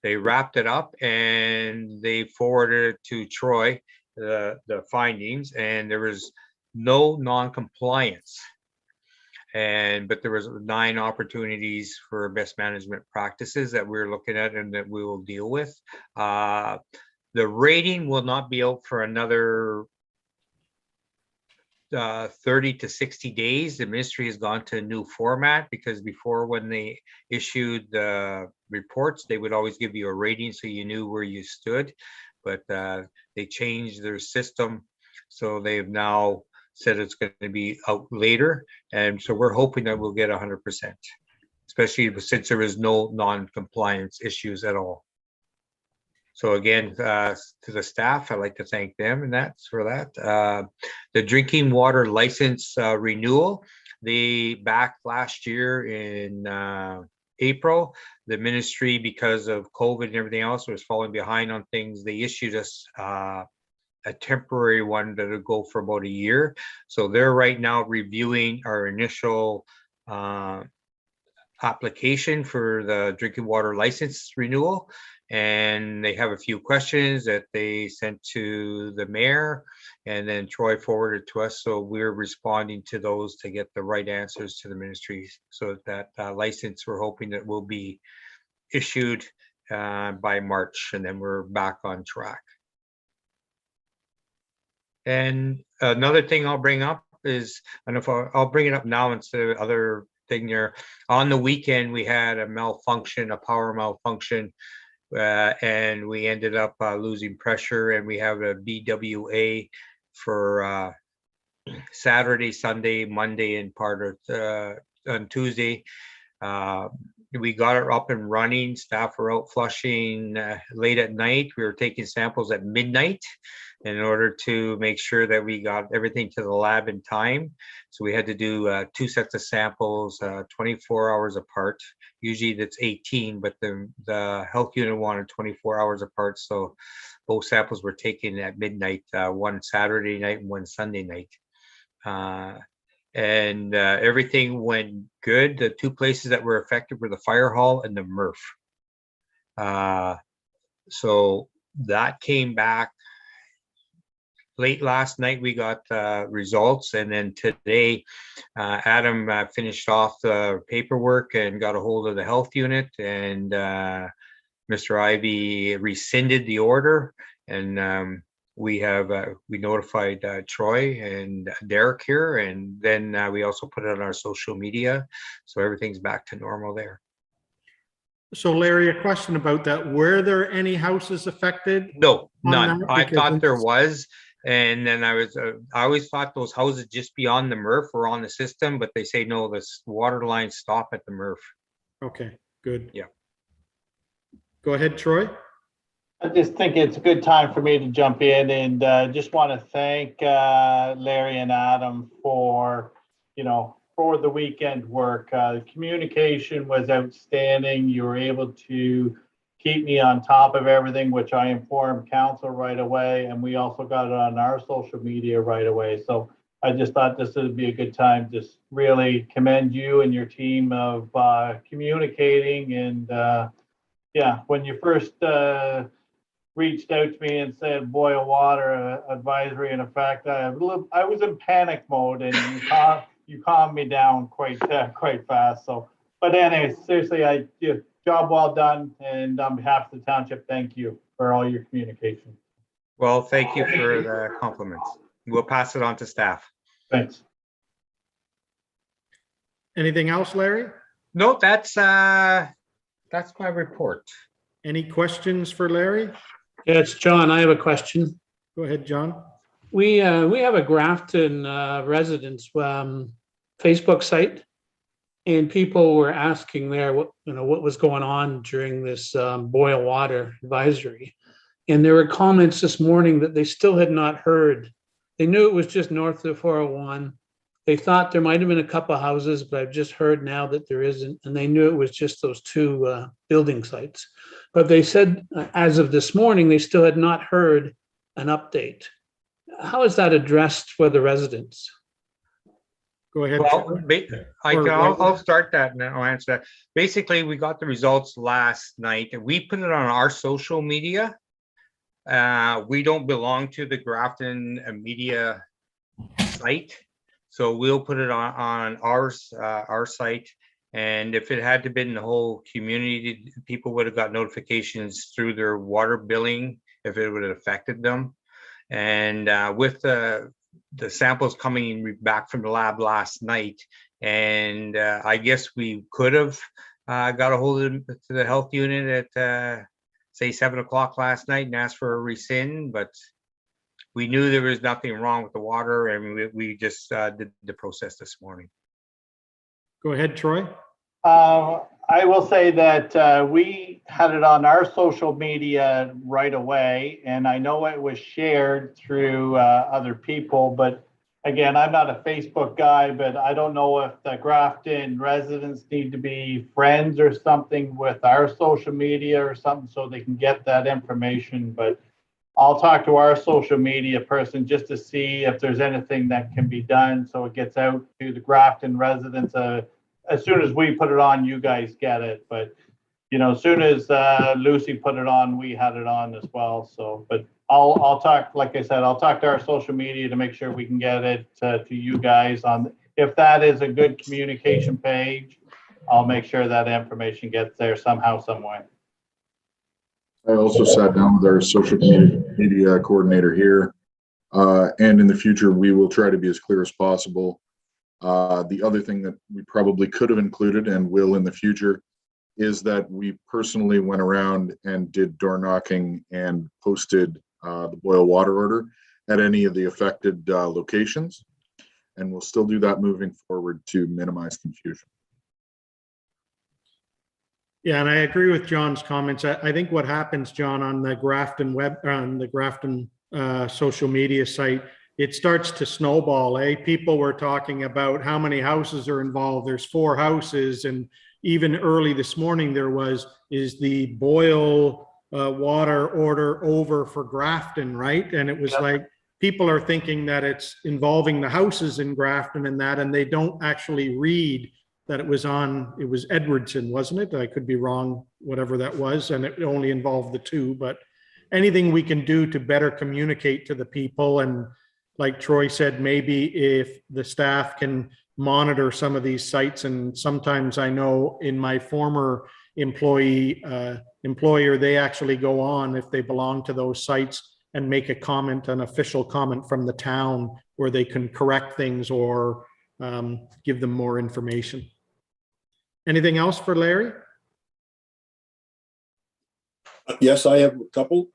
They wrapped it up and they forwarded it to Troy, the findings, and there was no non-compliance. But there was 9 opportunities for best management practices that we're looking at and that we will deal with. The rating will not be out for another 30 to 60 days. The ministry has gone to a new format because before, when they issued the reports, they would always give you a rating so you knew where you stood, but they changed their system, so they've now said it's going to be out later, and so we're hoping that we'll get 100%, especially since there is no non-compliance issues at all. So again, to the staff, I'd like to thank them, and that's for that. The drinking water license renewal, they back last year in April, the ministry, because of COVID and everything else, was falling behind on things. They issued us a temporary one that will go for about a year. So they're right now reviewing our initial application for the drinking water license renewal. And they have a few questions that they sent to the mayor, and then Troy forwarded to us. So we're responding to those to get the right answers to the ministries. So that license, we're hoping that will be issued by March, and then we're back on track. And another thing I'll bring up is, I don't know if I'll bring it up now instead of other thing there. On the weekend, we had a malfunction, a power malfunction, and we ended up losing pressure, and we have a BWA for Saturday, Sunday, Monday, and part of on Tuesday. We got it up and running. Staff were out flushing late at night. We were taking samples at midnight in order to make sure that we got everything to the lab in time. So we had to do 2 sets of samples, 24 hours apart. Usually that's 18, but the health unit wanted 24 hours apart. So both samples were taken at midnight, one Saturday night and one Sunday night. and everything went good. The two places that were affected were the fire hall and the MRF. So that came back late last night. We got results, and then today Adam finished off the paperwork and got a hold of the health unit, and Mr. Ivy rescinded the order, and we notified Troy and Derek here, and then we also put it on our social media, so everything's back to normal there. So Larry, a question about that. Were there any houses affected? No, On none. that? I Because thought there it's- was, and then I always thought those houses just beyond the MRF were on the system, but they say no, this water lines stop at the MRF. Okay, good. Yeah. Go ahead, Troy. I just think it's a good time for me to jump in, and just want to thank Larry and Adam for, for the weekend work. The communication was outstanding. You were able to keep me on top of everything, which I informed council right away, and we also got it on our social media right away. So I just thought this would be a good time to just really commend you and your team of communicating. And when you first reached out to me and said boil water advisory in effect, I was in panic mode, and you calmed me down quite fast. So, but anyway, seriously, job well done, and on behalf of the township, thank you for all your communication. Well, thank you for the compliments. We'll pass it on to staff. Thanks. Anything else, Larry? No, that's my report. Any questions for Larry? Yeah, it's John. I have a question. Go ahead, John. We have a Grafton residents Facebook site, and people were asking there what was going on during this boil water advisory, and there were comments this morning that they still had not heard. They knew it was just north of 401. They thought there might have been a couple of houses, but I've just heard now that there isn't, and they knew it was just those two building sites. But they said as of this morning, they still had not heard an update. How is that addressed for the residents? Go ahead. Well, I'll start that and I'll answer that. Basically, we got the results last night, and we put it on our social media. We don't belong to the Grafton media site, so we'll put it on our site. And if it had to been the whole community, people would have got notifications through their water billing if it would have affected them. And with the samples coming back from the lab last night, and I guess we could have got a hold of the health unit at say 7 o'clock last night and asked for a rescind, but we knew there was nothing wrong with the water, and we just did the process this morning. Go ahead, Troy. I will say that we had it on our social media right away, and I know it was shared through other people, but again, I'm not a Facebook guy, but I don't know if the Grafton residents need to be friends or something with our social media or something so they can get that information. But I'll talk to our social media person just to see if there's anything that can be done so it gets out to the Grafton residents. As soon as we put it on, you guys get it. But, as soon as Lucy put it on, we had it on as well. So, but I'll talk, like I said, I'll talk to our social media to make sure we can get it to you guys on. If that is a good communication page, I'll make sure that information gets there somehow, some way. I also sat down with our social media coordinator here, and in the future, we will try to be as clear as possible. The other thing that we probably could have included and will in the future is that we personally went around and did door knocking and posted the boil water order at any of the affected locations. And we'll still do that moving forward to minimize confusion. Yeah, and I agree with John's comments. I think what happens, John, on the Grafton social media site, it starts to snowball, eh? People were talking about how many houses are involved. There's 4 houses, and even early this morning is the boil water order over for Grafton, right? And it was like people are thinking that it's involving the houses in Grafton and that, and they don't actually read that it was Edwardson, wasn't it? I could be wrong, whatever that was, and it only involved the two, but anything we can do to better communicate to the people. And like Troy said, maybe if the staff can monitor some of these sites, and sometimes I know in my former employer, they actually go on, if they belong to those sites, and make a comment, an official comment from the town where they can correct things or give them more information. Anything else for Larry? Yes, I have a couple.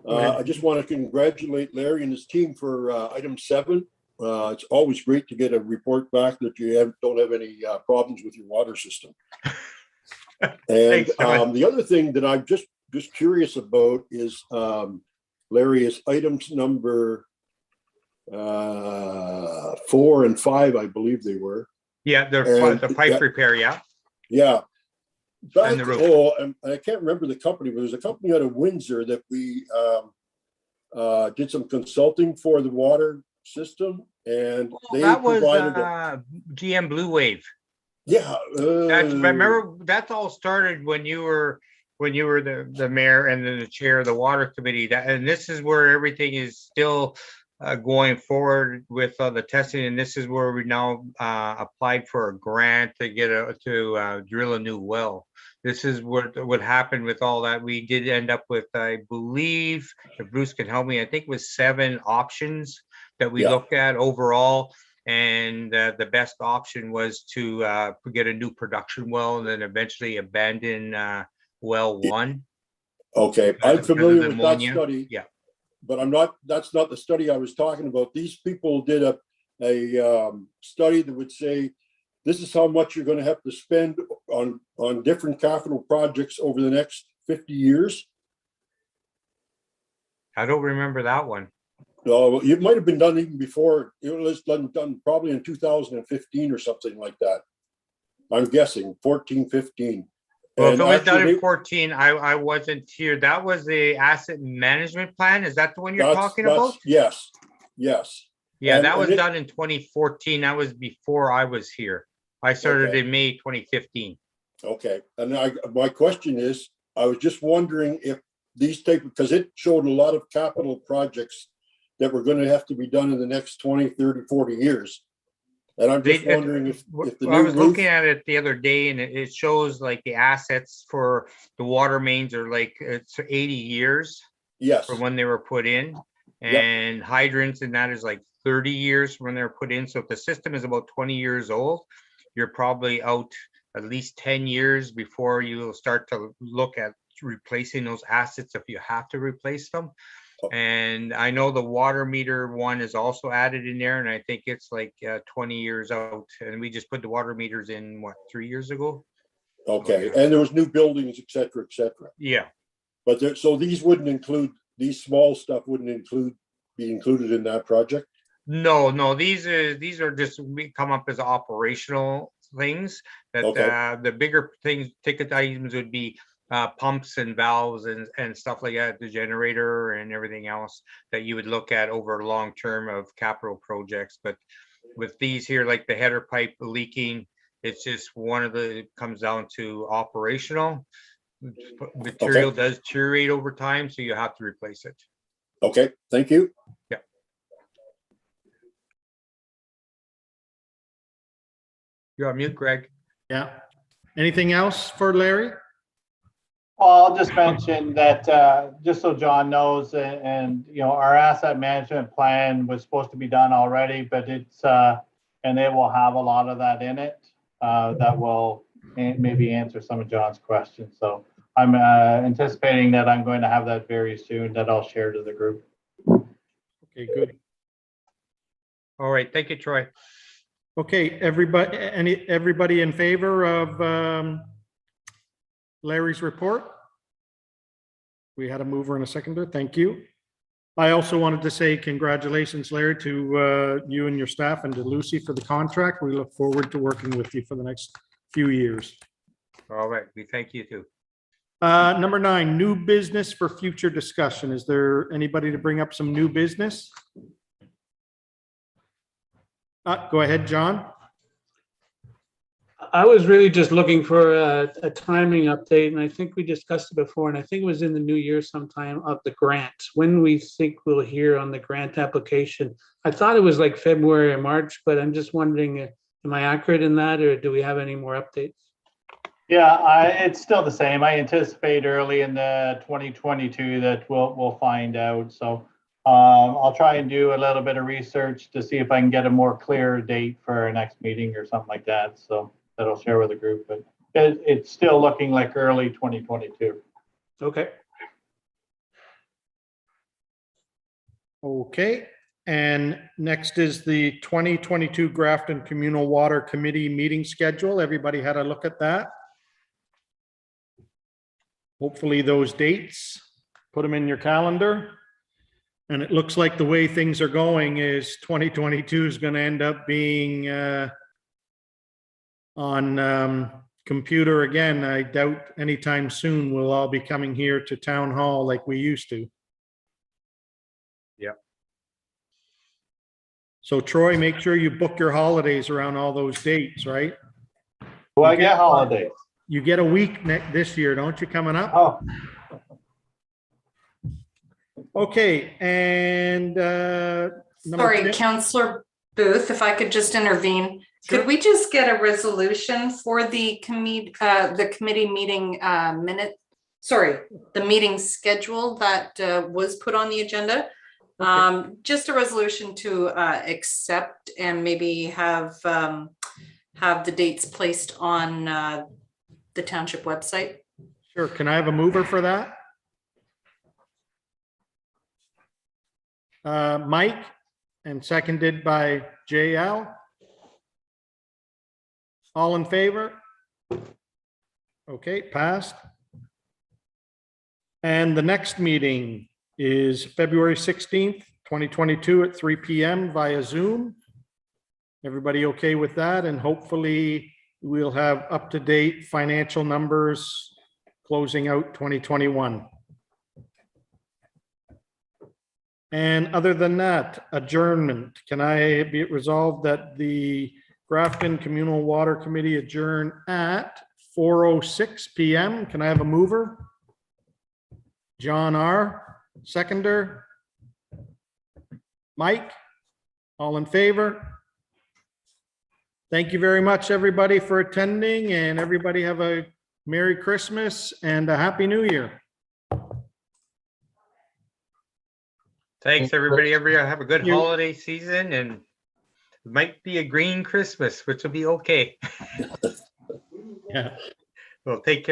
ahead. I just want to congratulate Larry and his team for item 7. It's always great to get a report back that you don't have any problems with your water system. And Thanks, John. the other thing that I'm just curious about is, Larry, is items number 4 and 5, I believe they were. Yeah, And- the pipe repair, yeah. Yeah. And the roof. And I can't remember the company, but there's a company out of Windsor that we did some consulting for the water system, and they That was provided GM Blue Wave. yeah. Remember, that's all started when you were the mayor and then the chair of the water committee. And this is where everything is still going forward with the testing. And this is where we now applied for a grant to get to drill a new well. This is what happened with all that. We did end up with, I believe, if Bruce can help me, I think it was 7 options that we looked at overall. And the best option was to get a new production well and then eventually abandon well 1. Okay, I'm familiar with that ammonia. study. Yeah. But that's not the study I was talking about. These people did a study that would say, this is how much you're going to have to spend on different capital projects over the next 50 years. I don't remember that one. It might have been done even before. It was done probably in 2015 or something like that. I'm guessing 14, 15. Well, And if it was done actually, in 14, I wasn't here. That was the asset management plan. Is that the one you're that's- talking that's- about? Yes, yes. Yeah, and- that was and it- done in 2014. That was before I was here. I started Okay. in May 2015. Okay, and my question is, I was just wondering if these because it showed a lot of capital projects that were going to have to be done in the next 20, 30, 40 years. And I'm just wondering if the I new was roof, looking at it the other day and it shows like the assets for the water mains are like, it's 80 years yes, from when they were put in. And hydrants and that is like 30 years when they were put in. So if the system is about 20 years old, you're probably out at least 10 years before you will start to look at replacing those assets if you have to replace them. And I know the water meter one is also added in there, and I think it's like 20 years out. And we just put the water meters in, what, 3 years ago? okay, and there was new buildings, et cetera, et cetera. Yeah. But so these small stuff wouldn't be included in that project? No, these are just, we come up as operational things that Okay. the bigger things, ticket items would be pumps and valves and stuff like that, the generator and everything else that you would look at over long term of capital projects. But with these here, like the header pipe leaking, it's just comes down to operational. Material does deteriorate over time, so you have to replace it. Okay, thank you. Yeah. You're on mute, Greg. Yeah. Anything else for Larry? Well, I'll just mention that, just so John knows, and our asset management plan was supposed to be done already, but and it will have a lot of that in it, that will maybe answer some of John's questions. So I'm anticipating that I'm going to have that very soon, that I'll share to the group. Okay, good. All right, thank you, Troy. Okay, everybody in favor of Larry's report? We had a mover and a seconder. Thank you. I also wanted to say congratulations, Larry, to you and your staff and to Lucy for the contract. We look forward to working with you for the next few years. All right, we thank you too. Number 9, new business for future discussion. Is there anybody to bring up some new business? Go ahead, John. I was really just looking for a timing update, and I think we discussed it before, and I think it was in the new year sometime of the grant. When we think we'll hear on the grant application. I thought it was like February or March, but I'm just wondering, am I accurate in that, or do we have any more updates? Yeah, it's still the same. I anticipate early in the 2022 that we'll find out. So I'll try and do a little bit of research to see if I can get a more clear date for our next meeting or something like that. So that I'll share with the group, but it's still looking like early 2022. Okay. Okay, and next is the 2022 Grafton Communal Water Committee meeting schedule. Everybody had a look at that? Hopefully those dates, put them in your calendar. And it looks like the way things are going is 2022 is going to end up being on computer again. I doubt anytime soon we'll all be coming here to town hall like we used to. Yep. So Troy, make sure you book your holidays around all those dates, right? Do I get holidays? You get a week this year, don't you, coming up? Oh, Okay, and Sorry, Counselor Booth, if I could just intervene. Sure. Could we just get a resolution for the committee meeting the meeting schedule that was put on the agenda? Just a resolution to accept and maybe have the dates placed on the township website. Sure, can I have a mover for that? Mike, and seconded by JL. All in favor? Okay, passed. And the next meeting is February 16th, 2022 at 3 p.m. via Zoom. Everybody okay with that? And hopefully we'll have up-to-date financial numbers closing out 2021. And other than that, adjournment. Can I be it resolved that the Grafton Communal Water Committee adjourn at 4:06 p.m.? Can I have a mover? John R. Seconder. Mike, all in favor? Thank you very much, everybody, for attending, and everybody have a Merry Christmas and a Happy New Year. Thanks, everybody. Everybody have a good holiday season, and it might be a green Christmas, which will be okay. Yeah. Well, take care.